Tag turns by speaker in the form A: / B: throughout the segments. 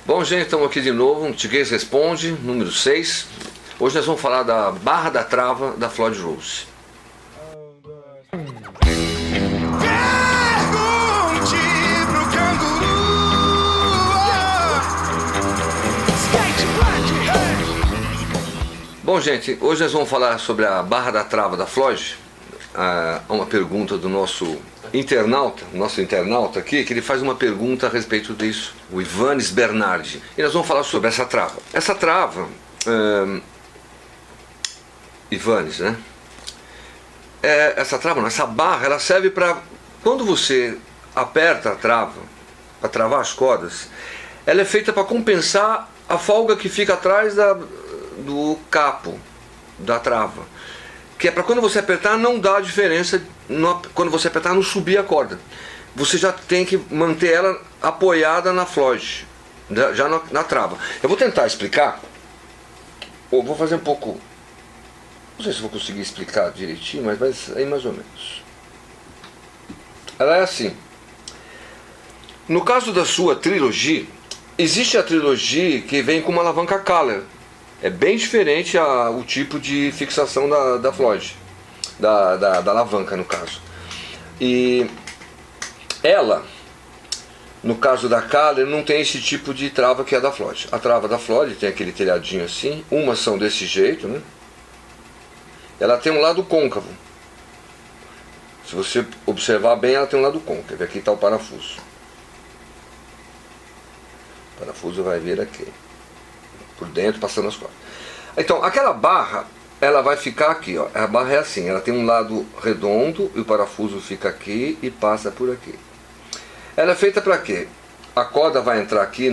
A: Bom, gente, estamos aqui de novo, um Tiguez Responde, número 6. Hoje nós vamos falar da barra da trava da Floyd Rose.
B: Pergunte pro canguru.
A: Bom, gente, hoje nós vamos falar sobre a barra da trava da Floyd. Uma pergunta do nosso internauta aqui, que ele faz uma pergunta a respeito disso, o Ivanes Bernardi. E nós vamos falar sobre essa trava. Essa trava, Ivanes, né? Essa barra, ela serve para quando você aperta a trava, para travar as cordas, ela é feita para compensar a folga que fica atrás do capo da trava, que é para quando você apertar não dá diferença, quando você apertar não subir a corda. Você já tem que manter ela apoiada na Floyd, já na trava. Eu vou tentar explicar, ou vou fazer um pouco, não sei se vou conseguir explicar direitinho, mas vai sair mais ou menos. Ela é assim. No caso da sua Trilogy, existe a Trilogy que vem com uma alavanca Kahler. É bem diferente o tipo de fixação da Floyd, da alavanca no caso. E ela, no caso da Kahler, não tem esse tipo de trava que é da Floyd. A trava da Floyd tem aquele telhadinho assim, umas são desse jeito, né? Ela tem um lado côncavo. Se você observar bem, ela tem um lado côncavo. Aqui está o parafuso. O parafuso vai vir aqui, por dentro, passando as cordas. Então, aquela barra, ela vai ficar aqui, ó. A barra é assim, ela tem um lado redondo e o parafuso fica aqui e passa por aqui. Ela é feita para quê? A corda vai entrar aqui,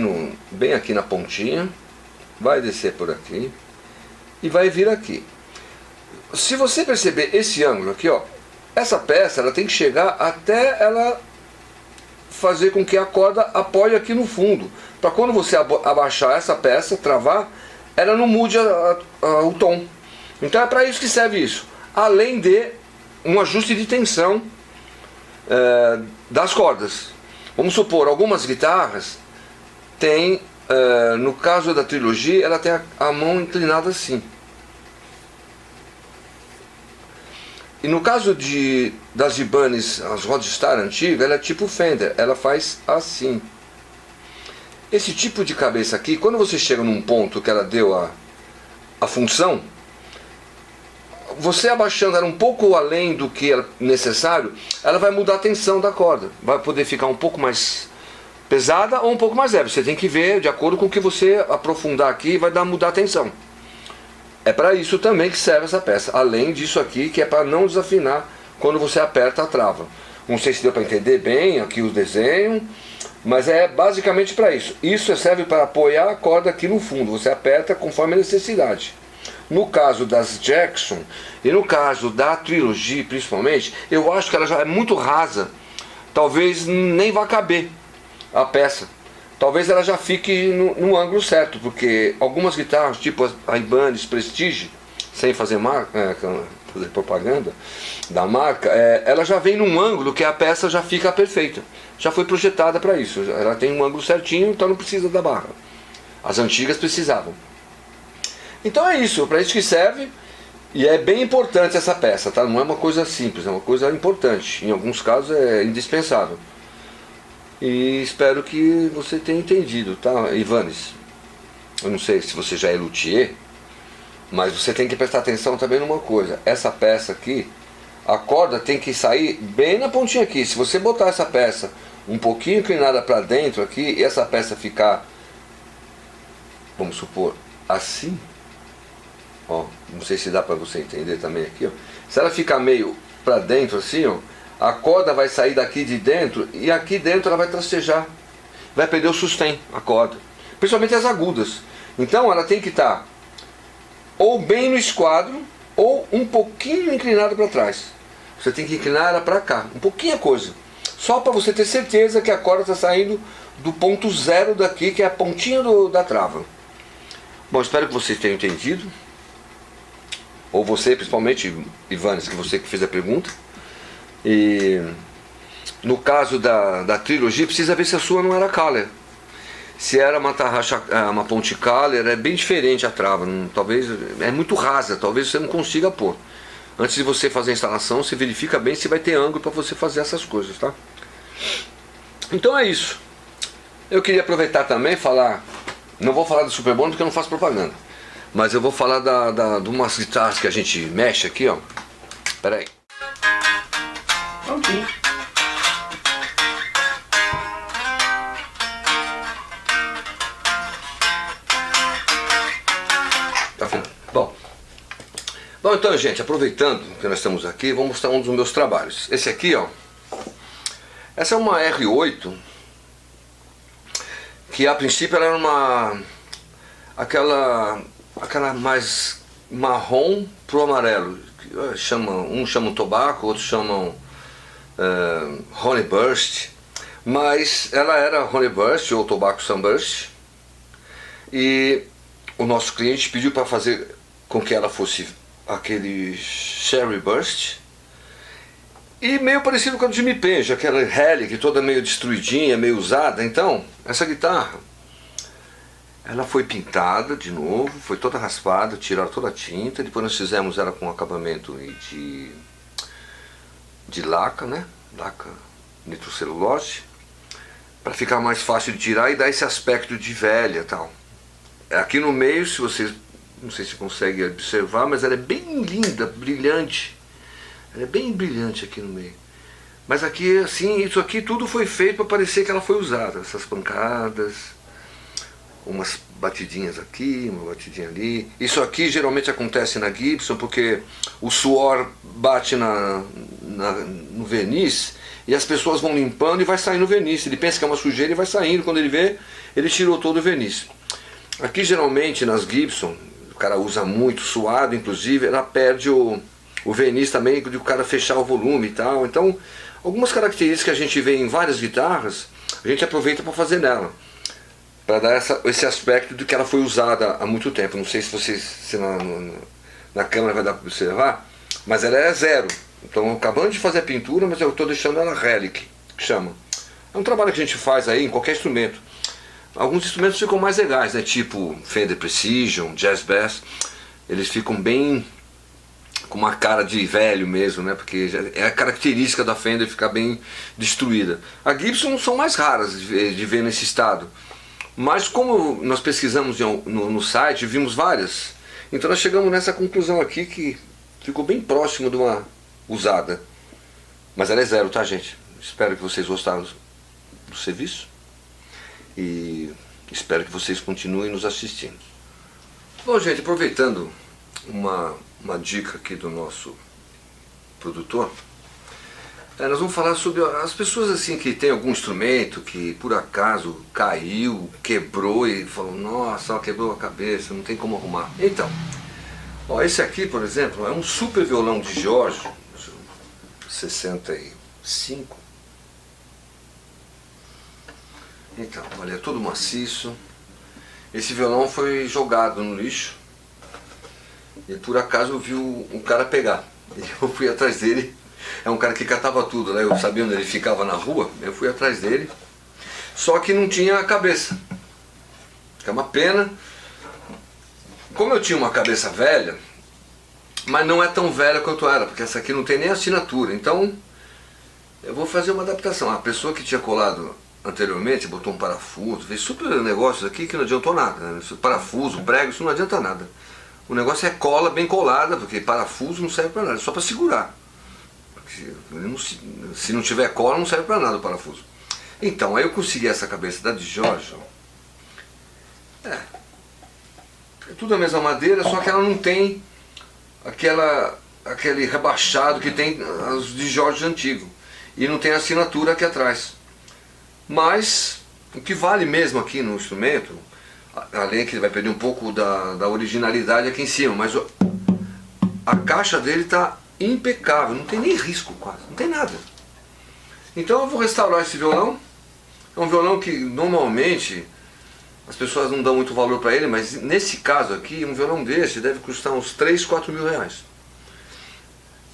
A: bem aqui na pontinha, vai descer por aqui e vai vir aqui. Se você perceber esse ângulo aqui, ó, essa peça ela tem que chegar até ela fazer com que a corda apoie aqui no fundo, para quando você abaixar essa peça, travar, ela não mude o tom. Então é para isso que serve isso, além de um ajuste de tensão das cordas. Vamos supor, algumas guitarras tem, no caso da Trilogy, ela tem a mão inclinada assim. E no caso das Ibanez, as Roadstar antigas, ela é tipo Fender, ela faz assim. Esse tipo de cabeça aqui, quando você chega num ponto que ela deu a função, você abaixando ela um pouco além do que é necessário, ela vai mudar a tensão da corda. Vai poder ficar um pouco mais pesada ou um pouco mais leve. Você tem que ver de acordo com o que você aprofundar aqui, vai mudar a tensão. É para isso também que serve essa peça. Além disso aqui, que é para não desafinar quando você aperta a trava. Não sei se deu para entender bem aqui o desenho, mas é basicamente para isso. Isso serve para apoiar a corda aqui no fundo. Você aperta conforme a necessidade. No caso das Jackson e no caso da Trilogy principalmente, eu acho que ela já é muito rasa. Talvez nem vá caber a peça. Talvez ela já fique no ângulo certo, porque algumas guitarras, tipo a Ibanez Prestige, sem fazer propaganda da marca, ela já vem num ângulo que a peça já fica perfeita. Já foi projetada para isso, ela tem um ângulo certinho, então não precisa da barra. As antigas precisavam. Então é isso, para isso que serve, e é bem importante essa peça, tá? Não é uma coisa simples, é uma coisa importante. Em alguns casos é indispensável. E espero que você tenha entendido, tá, Ivanes? Eu não sei se você já é luthier, mas você tem que prestar atenção também numa coisa. Essa peça aqui, a corda tem que sair bem na pontinha aqui. Se você botar essa peça um pouquinho inclinada para dentro aqui, e essa peça ficar, vamos supor, assim, ó, não sei se dá para você entender também aqui, ó. Se ela ficar meio para dentro assim, ó, a corda vai sair daqui de dentro e aqui dentro ela vai trastejar, vai perder o sustento, a corda, principalmente as agudas. Então ela tem que estar ou bem no esquadro ou um pouquinho inclinada para trás. Você tem que inclinar ela para cá, um pouquinho a coisa, só para você ter certeza que a corda está saindo do ponto zero daqui, que é a pontinha da trava. Bom, espero que vocês tenham entendido, ou você principalmente, Ivanes, que você que fez a pergunta. E no caso da Trilogy, precisa ver se a sua não era Kahler. Se era uma tarraxa, uma Ponte Caller, é bem diferente a trava. Talvez é muito rasa, talvez você não consiga pôr. Antes de você fazer a instalação, você verifica bem se vai ter ângulo para você fazer essas coisas, tá? Então é isso. Eu queria aproveitar também e falar, não vou falar do Super Bond porque eu não faço propaganda, mas eu vou falar de umas guitarras que a gente mexe aqui, ó. Pera aí.
C: Prontinho.
A: Tá vendo? Bom, então, gente, aproveitando que nós estamos aqui, vou mostrar um dos meus trabalhos. Esse aqui, ó. Essa é uma R8, que a princípio ela era aquela mais marrom pro amarelo. Uns chamam Tobacco, outros chamam Honey Burst, mas ela era Honey Burst ou Tobacco Sunburst, e o nosso cliente pediu para fazer com que ela fosse aquele Cherry Burst, e meio parecido com a do Jimmy Page, aquela Relic toda meio destruidinha, meio usada. Então, essa guitarra, ela foi pintada de novo, foi toda raspada, tiraram toda a tinta, depois nós fizemos ela com acabamento de laca, né? Laca nitrocelulose, para ficar mais fácil de tirar e dar esse aspecto de velha e tal. Aqui no meio, se vocês, não sei se consegue observar, mas ela é bem linda, brilhante. Ela é bem brilhante aqui no meio. Mas aqui, assim, isso aqui tudo foi feito para parecer que ela foi usada. Essas pancadas, umas batidinhas aqui, uma batidinha ali. Isso aqui geralmente acontece na Gibson porque o suor bate no verniz e as pessoas vão limpando e vai saindo o verniz. Ele pensa que é uma sujeira e vai saindo. Quando ele vê, ele tirou todo o verniz. Aqui geralmente nas Gibson, o cara usa muito suado, inclusive, ela perde o verniz também, de o cara fechar o volume e tal. Então, algumas características que a gente vê em várias guitarras, a gente aproveita para fazer nela, para dar esse aspecto de que ela foi usada há muito tempo. Não sei se vocês, na câmera vai dar para observar, mas ela é zero. Então, acabando de fazer a pintura, mas eu estou deixando ela Relic, que chama. É um trabalho que a gente faz aí em qualquer instrumento. Alguns instrumentos ficam mais legais, né? Tipo Fender Precision, Jazz Bass, eles ficam bem com uma cara de velho mesmo, né? Porque é a característica da Fender ficar bem destruída. A Gibson são mais raras de ver nesse estado, mas como nós pesquisamos no site, vimos várias, então nós chegamos nessa conclusão aqui que ficou bem próximo de uma usada. Mas ela é zero, tá, gente? Espero que vocês gostaram do serviço e espero que vocês continuem nos assistindo. Bom, gente, aproveitando uma dica aqui do nosso produtor, nós vamos falar sobre as pessoas assim que tem algum instrumento que por acaso caiu, quebrou e falou, nossa, quebrou a cabeça, não tem como arrumar. Então, ó, esse aqui, por exemplo, é um super violão de George, 65. Então, olha, é todo maciço. Esse violão foi jogado no lixo e por acaso eu vi o cara pegar. E eu fui atrás dele. É um cara que catava tudo, né? Eu sabia onde ele ficava na rua, eu fui atrás dele. Só que não tinha a cabeça. É uma pena. Como eu tinha uma cabeça velha, mas não é tão velha quanto era, porque essa aqui não tem nem assinatura. Então, eu vou fazer uma adaptação. A pessoa que tinha colado anteriormente botou um parafuso, fez super negócios aqui que não adiantou nada, né? Parafuso, prego, isso não adianta nada. O negócio é cola bem colada, porque parafuso não serve para nada, é só para segurar. Se não tiver cola não serve para nada o parafuso. Então, aí eu consegui essa cabeça da George. É tudo a mesma madeira, só que ela não tem aquele rebaixado que tem as de George antigo. E não tem assinatura aqui atrás. Mas o que vale mesmo aqui no instrumento, além que ele vai perder um pouco da originalidade aqui em cima, mas a caixa dele está impecável, não tem nem risco quase, não tem nada. Então eu vou restaurar esse violão. É um violão que normalmente as pessoas não dão muito valor para ele, mas nesse caso aqui, um violão desse deve custar uns 3, 4 mil reais.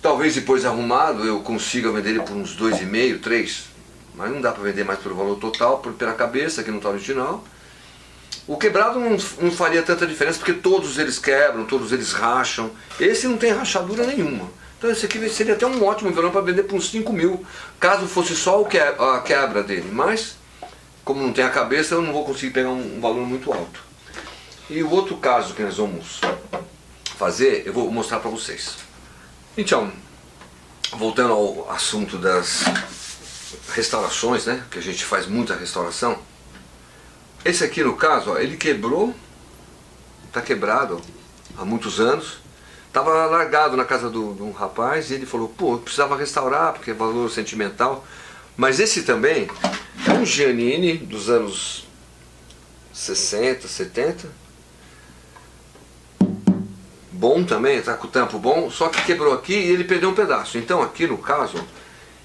A: Talvez depois arrumado eu consiga vender ele por uns 2,5, 3. Mas não dá para vender mais pelo valor total, pela cabeça que não está original. O quebrado não faria tanta diferença, porque todos eles quebram, todos eles racham. Esse não tem rachadura nenhuma. Então esse aqui seria até um ótimo violão para vender por uns 5 mil, caso fosse só a quebra dele. Mas, como não tem a cabeça, eu não vou conseguir pegar um valor muito alto. E o outro caso que nós vamos fazer, eu vou mostrar para vocês. Então, voltando ao assunto das restaurações, né, que a gente faz muita restauração. Esse aqui no caso, ó, ele quebrou, está quebrado ó, há muitos anos. Estava largado na casa de um rapaz e ele falou, pô, eu precisava restaurar porque é valor sentimental. Mas esse também é um Giannini dos anos 60, 70. Bom também, está com o tampo bom, só que quebrou aqui e ele perdeu um pedaço. Então aqui no caso,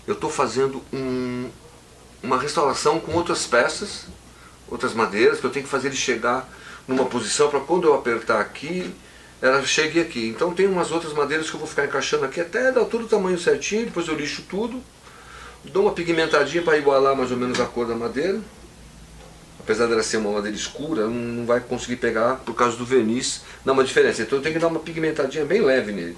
A: eu estou fazendo uma restauração com outras peças, outras madeiras, que eu tenho que fazer ele chegar numa posição para quando eu apertar aqui, ela chegue aqui. Então tem umas outras madeiras que eu vou ficar encaixando aqui até dar tudo o tamanho certinho, depois eu lixo tudo, dou uma pigmentadinha para igualar mais ou menos a cor da madeira. Apesar dela ser uma madeira escura, não vai conseguir pegar por causa do verniz, dá uma diferença. Então eu tenho que dar uma pigmentadinha bem leve nele.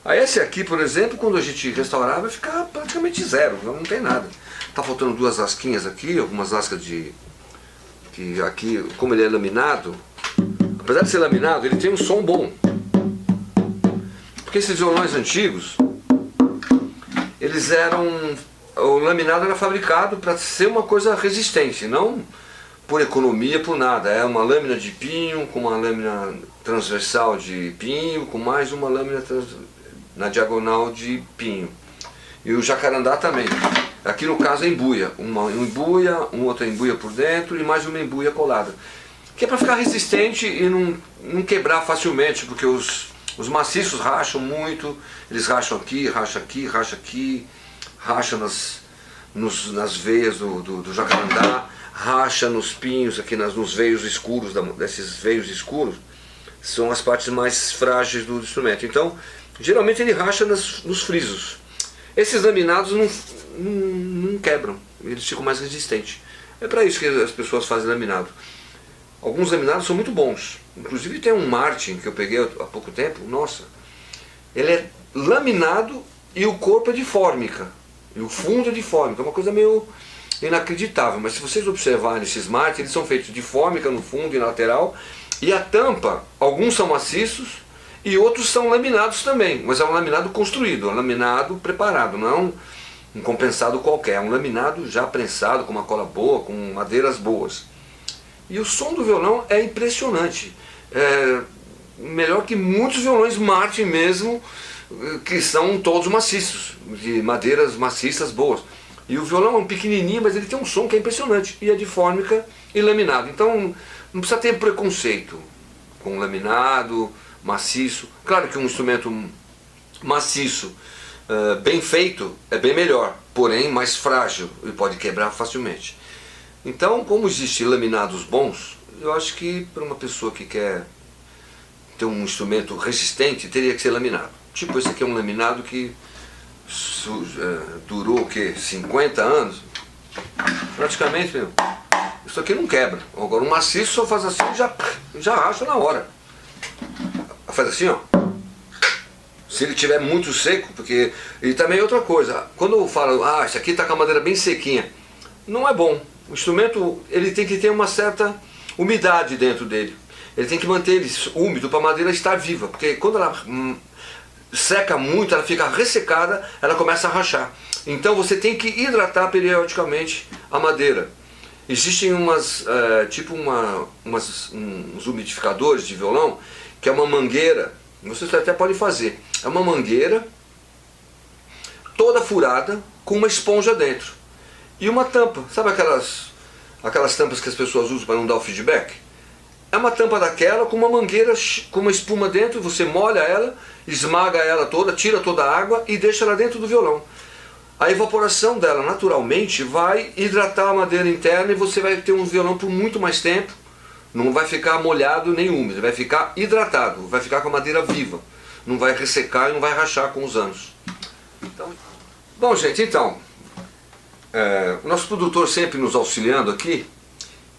A: Aí esse aqui, por exemplo, quando a gente restaurar, vai ficar praticamente zero, não tem nada. Tá faltando duas lasquinhas aqui, algumas lascas de... que aqui, como ele é laminado, apesar de ser laminado, ele tem um som bom. Porque esses violões antigos, eles eram... o laminado era fabricado para ser uma coisa resistente, não por economia, por nada. É uma lâmina de pinho, com uma lâmina transversal de pinho, com mais uma lâmina na diagonal de pinho. E o jacarandá também. Aqui no caso é embuia. Uma embuia, outra embuia por dentro e mais uma embuia colada. Que é para ficar resistente e não quebrar facilmente, porque os maciços racham muito. Eles racham aqui, racha aqui, racha aqui, racha nas veias do jacarandá, racha nos pinhos, aqui nos veios escuros, desses veios escuros, são as partes mais frágeis do instrumento. Então, geralmente ele racha nos frisos. Esses laminados não quebram, eles ficam mais resistentes. É para isso que as pessoas fazem laminado. Alguns laminados são muito bons. Inclusive tem um Martin que eu peguei há pouco tempo, nossa, ele é laminado e o corpo é de fórmica. E o fundo é de fórmica, é uma coisa meio inacreditável. Mas se vocês observarem esses Martin, eles são feitos de fórmica no fundo e na lateral. E a tampa, alguns são maciços e outros são laminados também. Mas é um laminado construído, é um laminado preparado, não é um compensado qualquer. É um laminado já prensado, com uma cola boa, com madeiras boas. E o som do violão é impressionante. É melhor que muitos violões Martin mesmo, que são todos maciços, de madeiras maciças boas. E o violão é um pequenininho, mas ele tem um som que é impressionante, e é de fórmica e laminado. Então não precisa ter preconceito com laminado, maciço. Claro que um instrumento maciço, bem feito, é bem melhor, porém mais frágil e pode quebrar facilmente. Então, como existem laminados bons, eu acho que para uma pessoa que quer ter um instrumento resistente, teria que ser laminado. Tipo, esse aqui é um laminado que durou o quê? 50 anos? Praticamente, meu, isso aqui não quebra. Agora um maciço só faz assim e já racha na hora. Faz assim, ó. Se ele tiver muito seco, porque... E também outra coisa, quando eu falo, isso aqui está com a madeira bem sequinha, não é bom. O instrumento, ele tem que ter uma certa umidade dentro dele. Ele tem que manter ele úmido para a madeira estar viva, porque quando ela seca muito, ela fica ressecada, ela começa a rachar. Então você tem que hidratar periodicamente a madeira. Existem uns umidificadores de violão, que é uma mangueira, vocês até podem fazer. É uma mangueira toda furada com uma esponja dentro. E uma tampa, sabe aquelas tampas que as pessoas usam para não dar o feedback? É uma tampa daquela com uma mangueira, com uma espuma dentro, você molha ela, esmaga ela toda, tira toda a água e deixa ela dentro do violão. A evaporação dela naturalmente vai hidratar a madeira interna e você vai ter um violão por muito mais tempo. Não vai ficar molhado nem úmido, vai ficar hidratado, vai ficar com a madeira viva. Não vai ressecar e não vai rachar com os anos. Então, bom, gente, então... o nosso produtor sempre nos auxiliando aqui,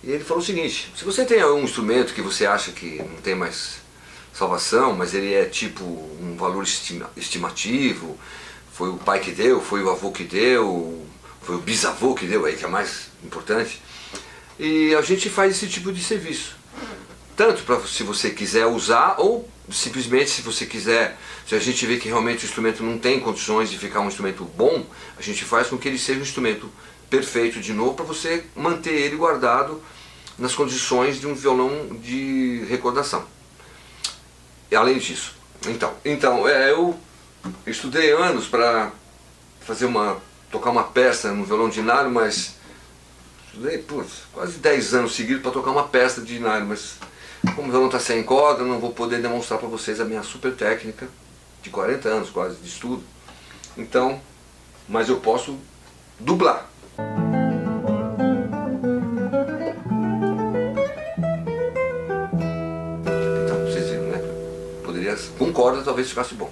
A: E ele falou o seguinte: se você tem um instrumento que você acha que não tem mais salvação, mas ele é tipo um valor estimativo, foi o pai que deu, foi o avô que deu, foi o bisavô que deu, aí que é mais importante, e a gente faz esse tipo de serviço. Tanto para se você quiser usar, ou simplesmente se você quiser, se a gente vê que realmente o instrumento não tem condições de ficar um instrumento bom, a gente faz com que ele seja um instrumento perfeito de novo, para você manter ele guardado nas condições de um violão de recordação. E além disso, eu estudei anos para tocar uma peça no violão de nylon, mas estudei quase 10 anos seguidos para tocar uma peça de nylon, mas como o violão está sem corda, eu não vou poder demonstrar para vocês a minha super técnica de 40 anos quase de estudo. Então, mas eu posso dublar. Então, vocês viram, né? Com corda talvez ficasse bom.